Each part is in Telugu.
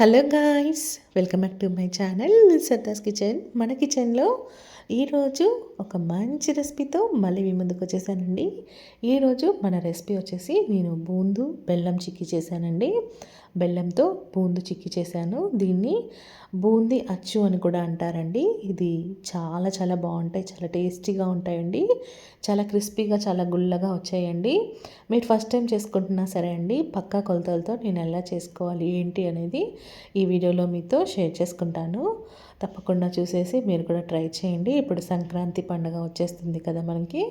Hello guys, welcome back to my channel Satta's kitchen. మన కిచెన్లో ఈరోజు ఒక మంచి రెసిపీతో మళ్ళీ మీ ముందుకు వచ్చేసానండి. ఈరోజు మన రెసిపీ వచ్చేసి నేను బూందు బెల్లం చిక్కీ చేశానండి. బెల్లంతో బూందు చిక్కీ చేశాను. దీన్ని బూందీ అచ్చు అని కూడా అంటారండి. ఇది చాలా చాలా బాగుంటాయి, చాలా టేస్టీగా ఉంటాయండి. చాలా క్రిస్పీగా, చాలా గుల్లగా వచ్చాయండి. మీరు ఫస్ట్ టైం చేసుకుంటున్నా సరే అండి, పక్కా కొలతలతో నేను ఎలా చేసుకోవాలి ఏంటి అనేది ఈ వీడియోలో మీతో షేర్ చేసుకుంటాను. తప్పకుండా చూసేసి మీరు కూడా ట్రై చేయండి. ఇప్పుడు సంక్రాంతి పండుగ వచ్చేస్తుంది కదా మనకి.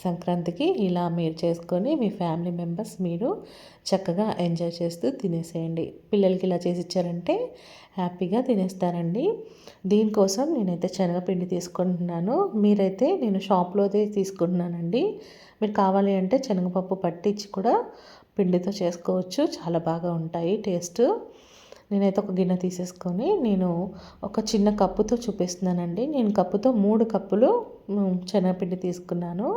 సంక్రాంతికి ఇలా మీరు చేసుకొని మీ ఫ్యామిలీ మెంబర్స్ మీరు చక్కగా ఎంజాయ్ చేస్తూ తినేసేయండి. పిల్లలకి ఇలా చేసి ఇచ్చారంటే హ్యాపీగా తినేస్తారండి. దీనికోసం నేనైతే శనగపిండి తీసుకుంటున్నాను. మీరైతే నేను షాప్లోదే తీసుకుంటున్నానండి. మీరు కావాలి అంటే శనగపప్పు పట్టించి కూడా పిండితో చేసుకోవచ్చు. చాలా బాగా ఉంటాయి టేస్ట్. నేనైతే ఒక గిన్నె తీసేసుకొని నేను ఒక చిన్న కప్పుతో చూపిస్తున్నానండి. నేను కప్పుతో 3 కప్పులు శనగపిండి తీసుకున్నాను.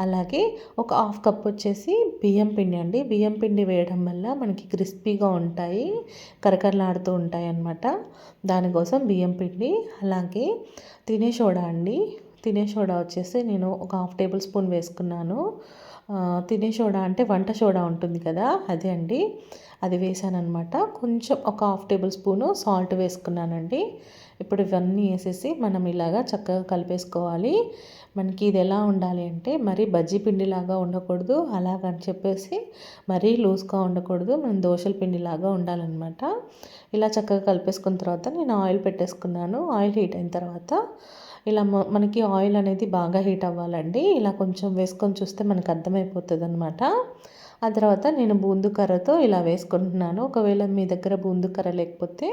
అలాగే ఒక హాఫ్ కప్ వచ్చేసి బియ్యం పిండి అండి. బియ్యం పిండి వేయడం వల్ల మనకి క్రిస్పీగా ఉంటాయి, కరకరలాడుతూ ఉంటాయి అన్నమాట. దానికోసం బియ్యం పిండి. అలాగే తినే సోడా అండి. తినే సోడా వచ్చేసి నేను ఒక హాఫ్ టేబుల్ స్పూన్ వేసుకున్నాను. తినే సోడా అంటే వంట సోడా ఉంటుంది కదా, అదే అండి. అది వేసానమాట. కొంచెం ఒక హాఫ్ టేబుల్ స్పూను సాల్ట్ వేసుకున్నానండి. ఇప్పుడు ఇవన్నీ వేసేసి మనం ఇలాగా చక్కగా కలిపేసుకోవాలి. మనకి ఇది ఎలా ఉండాలి అంటే మరీ బజ్జీ పిండిలాగా ఉండకూడదు, అలాగని చెప్పేసి మరీ లూజ్గా ఉండకూడదు. మనం దోశల పిండిలాగా ఉండాలన్నమాట. ఇలా చక్కగా కలిపేసుకున్న తర్వాత నేను ఆయిల్ పెట్టేసుకున్నాను. ఆయిల్ హీట్ అయిన తర్వాత ఇలా మనకి ఆయిల్ అనేది బాగా హీట్ అవ్వాలండి. ఇలా కొంచెం వేసుకొని చూస్తే మనకు అర్థమైపోతుంది అనమాట. ఆ తర్వాత నేను బూందు కర్రతో ఇలా వేసుకుంటున్నాను. ఒకవేళ మీ దగ్గర బూందు కర్ర లేకపోతే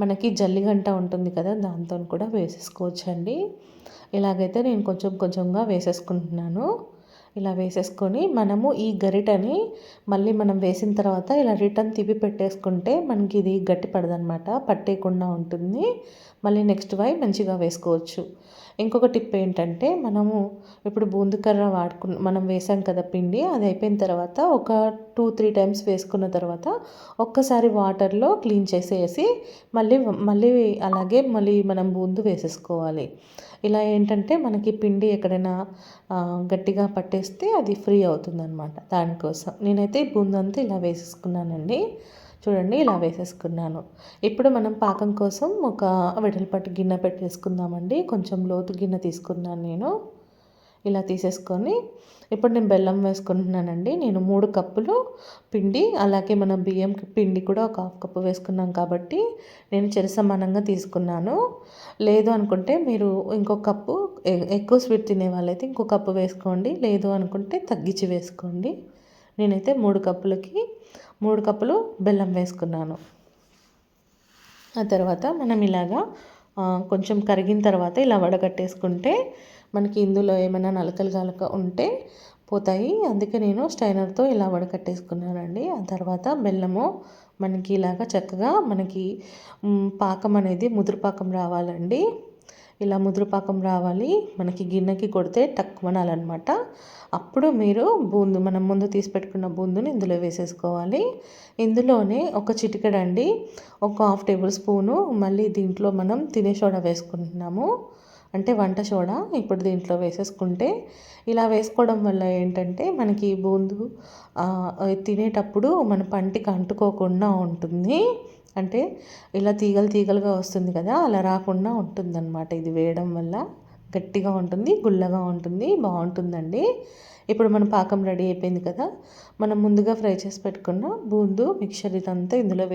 మనకి జల్లిగంట ఉంటుంది కదా, దాంతో కూడా వేసేసుకోవచ్చండి. ఇలాగైతే నేను కొంచెం కొంచెంగా వేసేసుకుంటున్నాను. ఇలా వేసేసుకొని మనము ఈ గరిటని మళ్ళీ మనం వేసిన తర్వాత ఇలా రిటర్న్ తిప్పి పెట్టేసుకుంటే మనకి ఇది గట్టి పడదనమాట, పట్టేయకుండా ఉంటుంది. మళ్ళీ నెక్స్ట్ మంచిగా వేసుకోవచ్చు. ఇంకొక టిప్ ఏంటంటే మనము ఇప్పుడు బూందుకర్ర మనం వేసాం కదా పిండి, అది అయిపోయిన తర్వాత ఒక 2-3 టైమ్స్ వేసుకున్న తర్వాత ఒక్కసారి వాటర్లో క్లీన్ చేసేసి మళ్ళీ మళ్ళీ అలాగే మనం బూందు వేసేసుకోవాలి. ఇలా ఏంటంటే మనకి పిండి ఎక్కడైనా గట్టిగా పట్టేస్తే అది ఫ్రీ అవుతుందన్నమాట. దానికోసం నేనైతే బూందు అంతా ఇలా వేసేసుకున్నానండి. చూడండి, ఇలా వేసేసుకున్నాను. ఇప్పుడు మనం పాకం కోసం ఒక వెడల్పాటి గిన్నె పెట్టేసుకుందామండి. కొంచెం లోతు గిన్నె తీసుకున్నాను నేను. ఇలా తీసేసుకొని ఇప్పుడు నేను బెల్లం వేసుకుంటున్నానండి. నేను 3 కప్పులు పిండి, అలాగే మనం బియ్యం పిండి కూడా ఒక హాఫ్ కప్పు వేసుకున్నాం కాబట్టి నేను సమానంగా తీసుకున్నాను. లేదు అనుకుంటే మీరు ఇంకో కప్పు, ఎక్కువ స్వీట్ తినే వాళ్ళైతే ఇంకో కప్పు వేసుకోండి. లేదు అనుకుంటే తగ్గించి వేసుకోండి. నేనైతే 3 కప్పులు బెల్లం వేసుకున్నాను. ఆ తర్వాత మనం ఇలాగా కొంచెం కరిగిన తర్వాత ఇలా వడగట్టేసుకుంటే మనకి ఇందులో ఏమైనా నలకలు ఉంటే పోతాయి. అందుకే నేను స్టైనర్తో ఇలా వడకట్టేసుకున్నానండి. ఆ తర్వాత బెల్లము మనకి ఇలాగా చక్కగా మనకి పాకం అనేది ముదురు పాకం రావాలండి. ఇలా ముదురు పాకం రావాలి. మనకి గిన్నెకి కొడితే టక్కుమనాలన్నమాట. అప్పుడు మీరు మనం ముందు తీసి పెట్టుకున్న బూందుని ఇందులో వేసేసుకోవాలి. ఇందులోనే ఒక చిటికెడండి, ఒక హాఫ్ టేబుల్ స్పూను మళ్ళీ దీంట్లో మనం తినే సోడా వేసుకుంటున్నాము, అంటే వంట సోడా. ఇప్పుడు దీంట్లో వేసేసుకుంటే ఇలా వేసుకోవడం వల్ల ఏంటంటే మనకి బూందు తినేటప్పుడు మన పంటికి అంటుకోకుండా ఉంటుంది. అంటే ఇలా తీగలుగా వస్తుంది కదా, అలా రాకుండా ఉంటుందన్నమాట. ఇది వేయడం వల్ల గట్టిగా ఉంటుంది, గుల్లగా ఉంటుంది, బాగుంటుందండి. ఇప్పుడు మన పాకం రెడీ అయిపోయింది కదా, మనం ముందుగా ఫ్రై చేసి పెట్టుకున్న బూందు మిక్చర్ ఇదంతా ఇందులో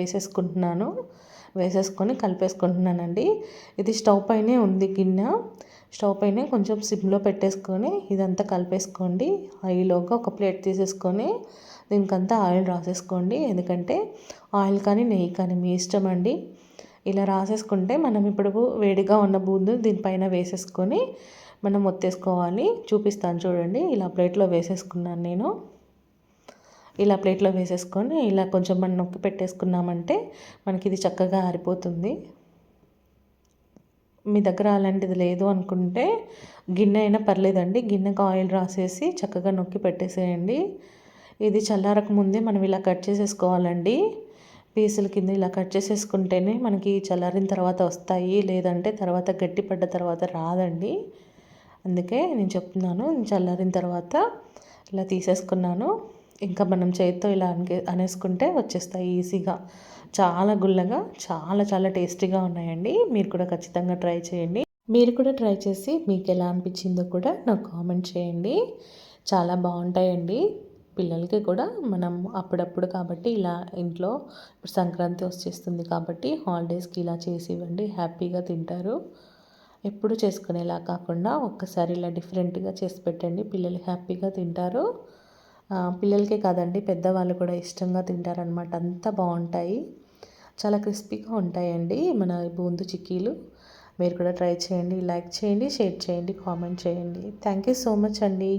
వేసేసుకొని కలిపేసుకుంటున్నానండి. ఇది స్టవ్ పైనే ఉంది గిన్నె. స్టవ్ పైనే కొంచెం సిమ్లో పెట్టేసుకొని ఇదంతా కలిపేసుకోండి. ఆయిల్లోగా ఒక ప్లేట్ తీసేసుకొని దీనికంతా ఆయిల్ రాసేసుకోండి. ఎందుకంటే ఆయిల్ కానీ నెయ్యి కానీ మీ ఇష్టం అండి. ఇలా రాసేసుకుంటే మనం ఇప్పుడు వేడిగా ఉన్న బూందు దీనిపైన వేసేసుకొని మనం ఒత్తేసుకోవాలి. చూపిస్తాను చూడండి. ఇలా ప్లేట్లో వేసేసుకున్నాను నేను. ఇలా ప్లేట్లో వేసేసుకొని ఇలా కొంచెం మనం నొక్కి పెట్టేసుకున్నామంటే మనకి ఇది చక్కగా ఆరిపోతుంది. మీ దగ్గర అలాంటిది లేదు అనుకుంటే గిన్నె అయినా పర్లేదండి, గిన్నెకు ఆయిల్ రాసేసి చక్కగా నొక్కి పెట్టేసేయండి. ఇది చల్లారక ముందే మనం ఇలా కట్ చేసేసుకోవాలండి పీసుల కింద ఇలా కట్ చేసేసుకుంటేనే మనకి చల్లారిన తర్వాత వస్తాయి, లేదంటే తర్వాత గట్టిపడ్డ తర్వాత రాదండి. అందుకే నేను చెప్తున్నాను. చల్లారిన తర్వాత ఇలా తీసేసుకున్నాను. ఇంకా మనం చేతితో ఇలా అనేసుకుంటే వచ్చేస్తాయి ఈజీగా. చాలా గుల్లగా చాలా చాలా టేస్టీగా ఉన్నాయండి. మీరు కూడా ఖచ్చితంగా ట్రై చేయండి. మీరు కూడా ట్రై చేసి మీకు ఎలా అనిపించిందో కూడా నాకు కామెంట్ చేయండి. చాలా బాగుంటాయండి. పిల్లలకి కూడా మనం అప్పుడప్పుడు కాబట్టి ఇలా ఇంట్లో ఇప్పుడు సంక్రాంతి వచ్చేస్తుంది కాబట్టి హాలిడేస్కి ఇలా చేసి ఇవ్వండి, హ్యాపీగా తింటారు. ఎప్పుడు చేసుకునేలా కాకుండా ఒక్కసారి ఇలా డిఫరెంట్గా చేసి పెట్టండి, పిల్లలు హ్యాపీగా తింటారు. పిల్లలకే కాదండి, పెద్దవాళ్ళు కూడా ఇష్టంగా తింటారనమాట. అంతా బాగుంటాయి, చాలా క్రిస్పీగా ఉంటాయండి మన బూందు చిక్కీలు. మీరు కూడా ట్రై చేయండి, లైక్ చేయండి, షేర్ చేయండి, కామెంట్ చేయండి. థ్యాంక్ యూ సో మచ్ అండి.